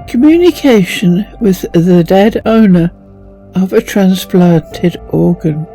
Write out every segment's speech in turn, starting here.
Communication with the dead owner of a transplanted organ.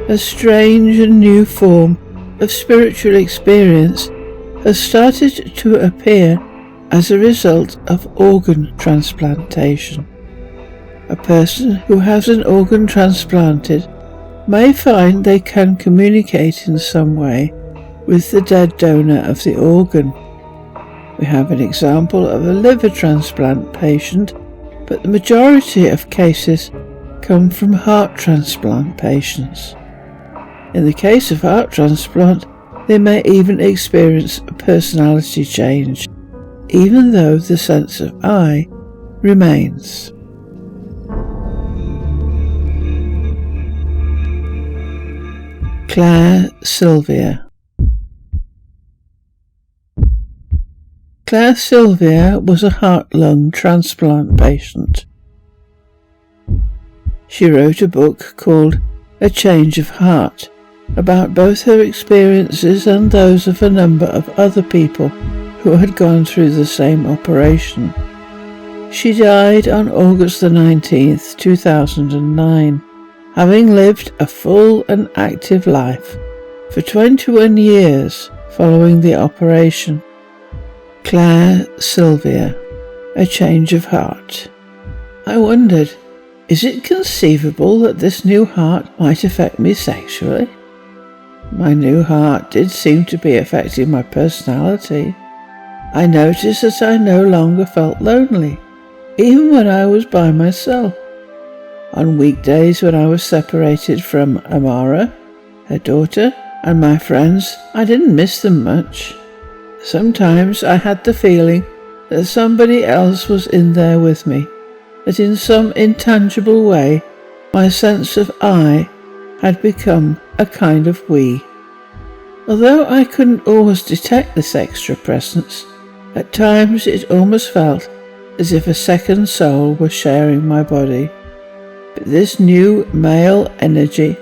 A strange and new form of spiritual experience has started to appear as a result of organ transplantation. A person who has an organ transplanted may find they can communicate in some way with the dead donor of the organ. We have an example of a liver transplant patient, but the majority of cases come from heart transplant patients. In the case of heart transplant, they may even experience a personality change, even though the sense of I remains. Claire Sylvia. Claire Sylvia was a heart-lung transplant patient. She wrote a book called A Change of Heart, about both her experiences and those of a number of other people who had gone through the same operation. She died on August the 19th, 2009, having lived a full and active life for 21 years following the operation. Claire Sylvia, A Change of Heart. I wondered, is it conceivable that this new heart might affect me sexually? My new heart did seem to be affecting my personality. I noticed that I no longer felt lonely, even when I was by myself. On weekdays when I was separated from Amara, her daughter, and my friends, I didn't miss them much. Sometimes I had the feeling that somebody else was in there with me, that in some intangible way my sense of I had become a kind of we. Although I couldn't always detect this extra presence, at times it almost felt as if a second soul were sharing my body. But this new male energy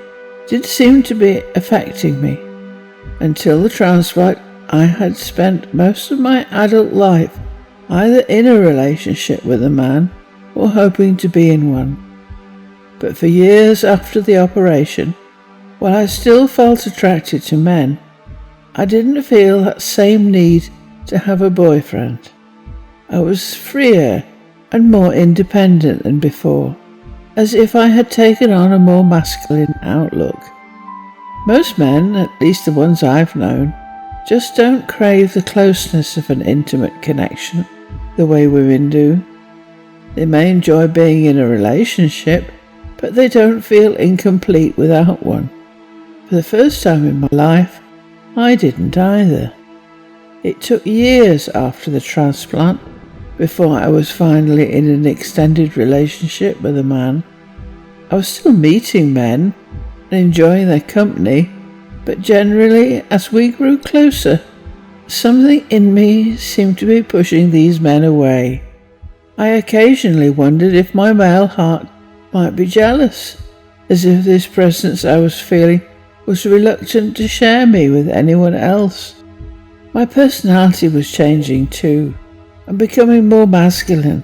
did seem to be affecting me. Until the transplant, I had spent most of my adult life either in a relationship with a man or hoping to be in one. But for years after the operation, while I still felt attracted to men, I didn't feel that same need to have a boyfriend. I was freer and more independent than before, as if I had taken on a more masculine outlook. Most men, at least the ones I've known, just don't crave the closeness of an intimate connection the way women do. They may enjoy being in a relationship, but they don't feel incomplete without one. For the first time in my life, I didn't either. It took years after the transplant before I was finally in an extended relationship with a man. I was still meeting men and enjoying their company, but generally, as we grew closer, something in me seemed to be pushing these men away. I occasionally wondered if my male heart might be jealous, as if this presence I was feeling was reluctant to share me with anyone else. My personality was changing too, and becoming more masculine.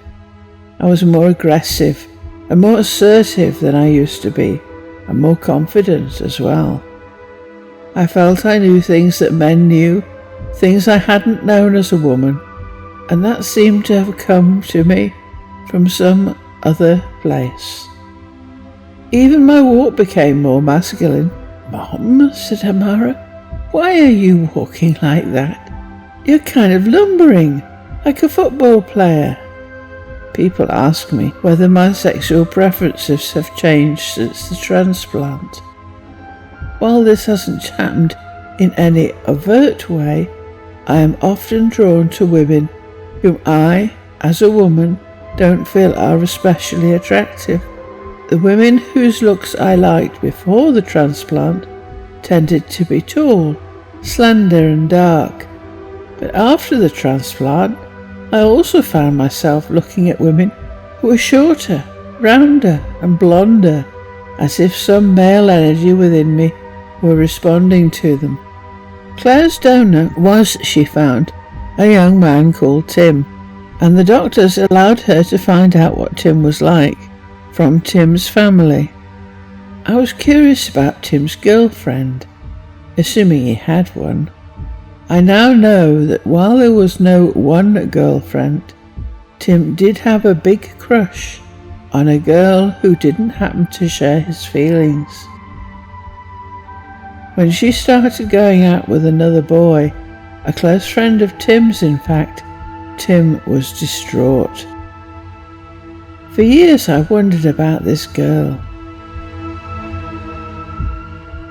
I was more aggressive and more assertive than I used to be, and more confident as well. I felt I knew things that men knew, things I hadn't known as a woman, and that seemed to have come to me from some other place. Even my walk became more masculine. "Mom," said Amara, "why are you walking like that? You're kind of lumbering, like a football player." People ask me whether my sexual preferences have changed since the transplant. While this hasn't happened in any overt way, I am often drawn to women whom I, as a woman, don't feel are especially attractive. The women whose looks I liked before the transplant tended to be tall, slender and dark, but after the transplant I also found myself looking at women who were shorter, rounder and blonder, as if some male energy within me were responding to them. Claire's donor was, she found, a young man called Tim, and the doctors allowed her to find out what Tim was like from Tim's family. I was curious about Tim's girlfriend, assuming he had one. I now know that while there was no one girlfriend, Tim did have a big crush on a girl who didn't happen to share his feelings. When she started going out with another boy, a close friend of Tim's in fact, Tim was distraught. For years I wondered about this girl.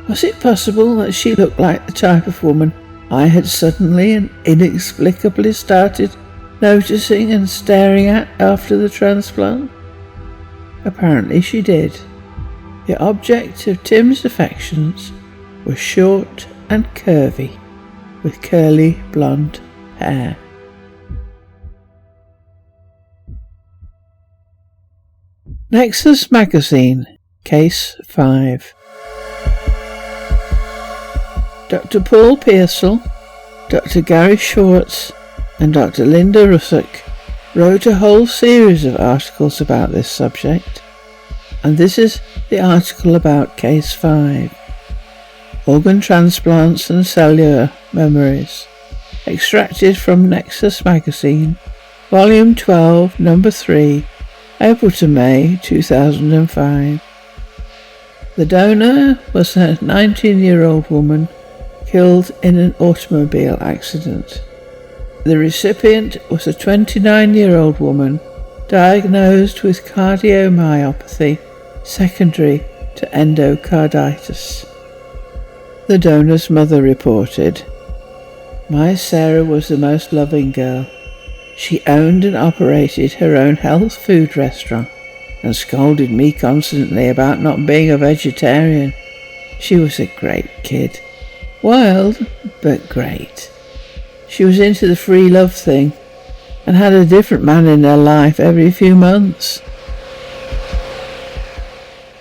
Was it possible that she looked like the type of woman I had suddenly and inexplicably started noticing and staring at after the transplant? Apparently she did. The object of Tim's affections was short and curvy, with curly blonde hair. Nexus Magazine, Case 5. Dr. Paul Pearsall, Dr. Gary Schwartz and Dr. Linda Russick wrote a whole series of articles about this subject, and this is the article about Case 5, Organ Transplants and Cellular Memories, extracted from Nexus Magazine, Volume 12, Number 3, April to May 2005. The donor was a 19-year-old woman killed in an automobile accident. The recipient was a 29-year-old woman diagnosed with cardiomyopathy secondary to endocarditis. The donor's mother reported, "My Sarah was the most loving girl. She owned and operated her own health food restaurant and scolded me constantly about not being a vegetarian. She was a great kid. Wild, but great. She was into the free love thing and had a different man in her life every few months.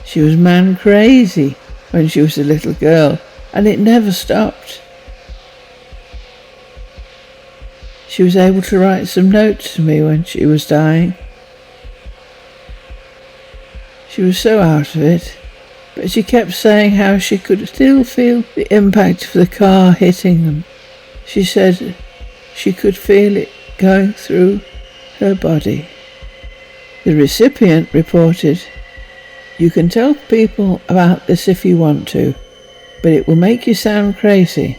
She was man crazy when she was a little girl, and it never stopped. She was able to write some notes to me when she was dying. She was so out of it, but she kept saying how she could still feel the impact of the car hitting them. She said she could feel it going through her body." The recipient reported, "You can tell people about this if you want to, but it will make you sound crazy.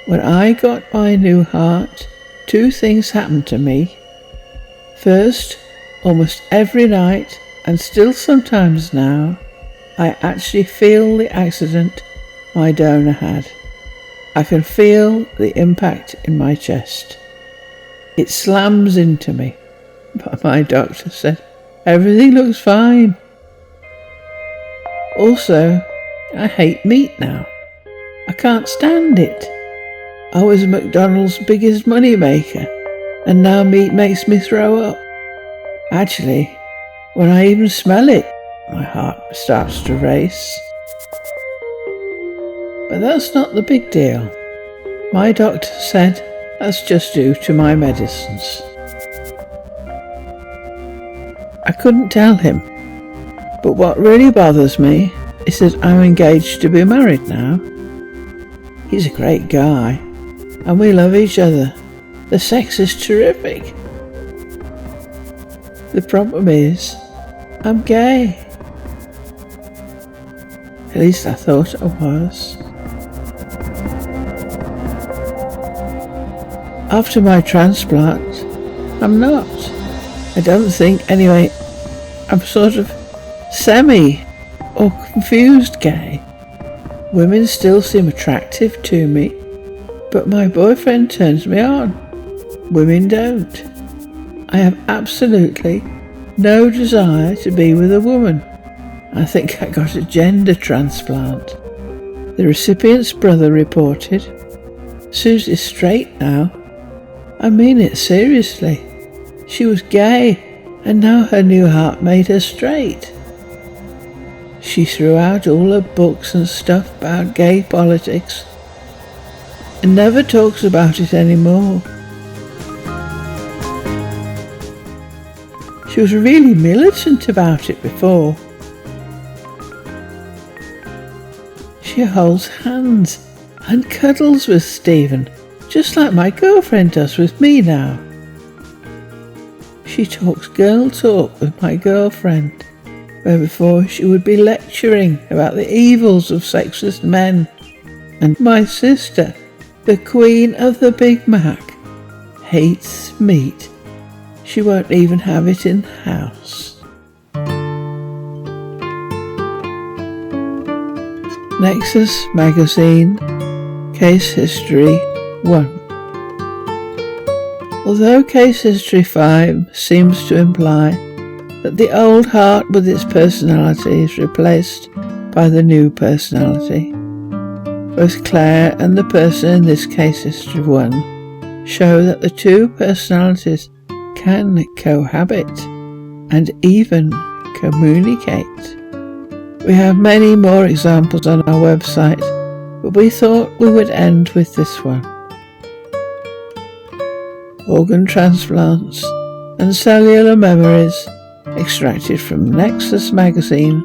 When I got my new heart, 2 things happened to me. First, almost every night, and still sometimes now, I actually feel the accident my donor had. I can feel the impact in my chest. It slams into me, but my doctor said everything looks fine. Also, I hate meat now. I can't stand it. I was McDonald's biggest money maker, and now meat makes me throw up. Actually, when I even smell it, my heart starts to race. But that's not the big deal. My doctor said that's just due to my medicines." I couldn't tell him, but what really bothers me is that I'm engaged to be married now. He's a great guy, and we love each other. The sex is terrific. The problem is, I'm gay. At least I thought I was. After my transplant, I'm not. I don't think, anyway. I'm sort of semi or confused gay. Women still seem attractive to me, but my boyfriend turns me on. Women don't. I have absolutely no desire to be with a woman. I think I got a gender transplant. The recipient's brother reported, Susie's straight now. I mean it seriously. She was gay, and now her new heart made her straight. She threw out all her books and stuff about gay politics and never talks about it anymore. She was really militant about it before. She holds hands and cuddles with Stephen, just like my girlfriend does with me now. She talks girl talk with my girlfriend, where before she would be lecturing about the evils of sexist men. And my sister, the queen of the Big Mac, hates meat. She won't even have it in the house. Nexus Magazine, Case History 1. Although Case History 5 seems to imply that the old heart with its personality is replaced by the new personality, both Claire and the person in this Case History 1 show that the two personalities can cohabit and even communicate. We have many more examples on our website, but we thought we would end with this one. Organ transplants and cellular memories extracted from Nexus Magazine,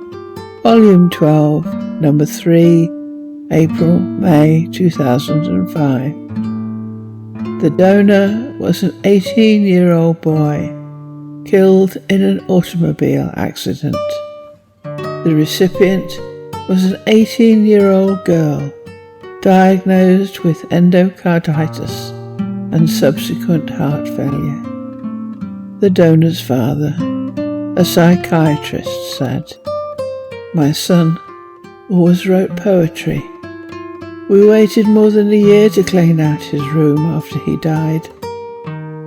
Volume 12, Number 3, April-May 2005. The donor was an 18-year-old boy killed in an automobile accident. The recipient was an 18-year-old girl diagnosed with endocarditis and subsequent heart failure. The donor's father, a psychiatrist, said, "My son always wrote poetry. We waited more than a year to clean out his room after he died.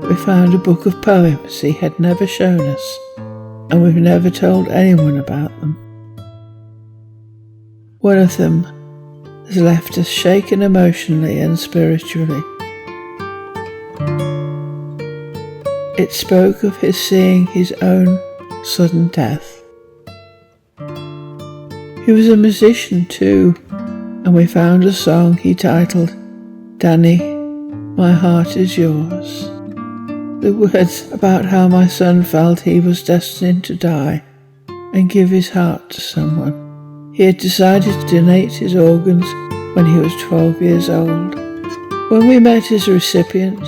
We found a book of poems he had never shown us, and we've never told anyone about them. One of them has left us shaken emotionally and spiritually. It spoke of his seeing his own sudden death. He was a musician too, and we found a song he titled, 'Danny, My Heart Is Yours.' The words about how my son felt he was destined to die and give his heart to someone. He had decided to donate his organs when he was 12 years old. When we met his recipient,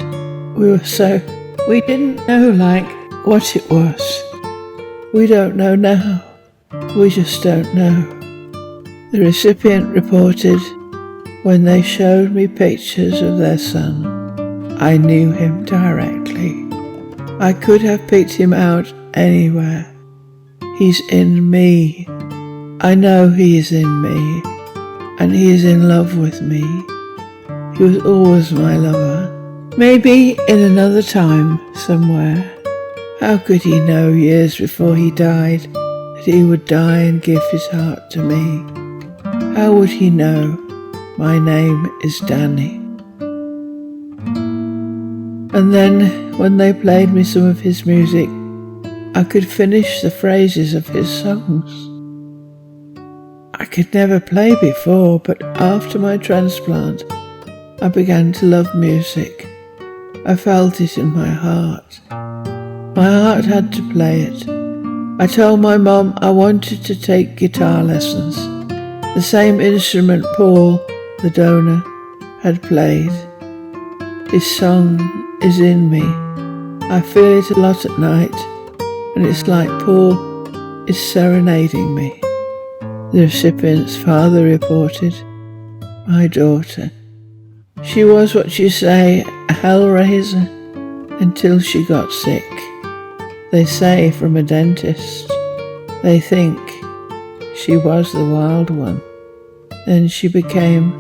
we didn't know what it was. We don't know now. We just don't know." The recipient reported, "When they showed me pictures of their son, I knew him directly. I could have picked him out anywhere. He's in me. I know he is in me, and he is in love with me. He was always my lover. Maybe in another time, somewhere. How could he know years before he died that he would die and give his heart to me? How would he know my name is Danny?" And then, when they played me some of his music, I could finish the phrases of his songs. I could never play before, but after my transplant, I began to love music. I felt it in my heart. My heart had to play it. I told my mom I wanted to take guitar lessons, the same instrument Paul, the donor, had played. His song is in me. I feel it a lot at night, and it's like Paul is serenading me. The recipient's father reported, "My daughter, she was what you say, a hellraiser, until she got sick. They say from a dentist. They think she was the wild one. Then she became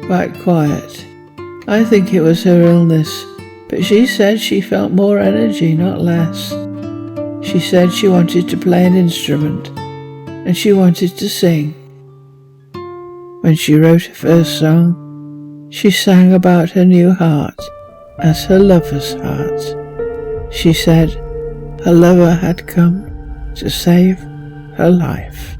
quite quiet. I think it was her illness, but she said she felt more energy, not less. She said she wanted to play an instrument, and she wanted to sing. When she wrote her first song, she sang about her new heart as her lover's heart. She said her lover had come to save her life.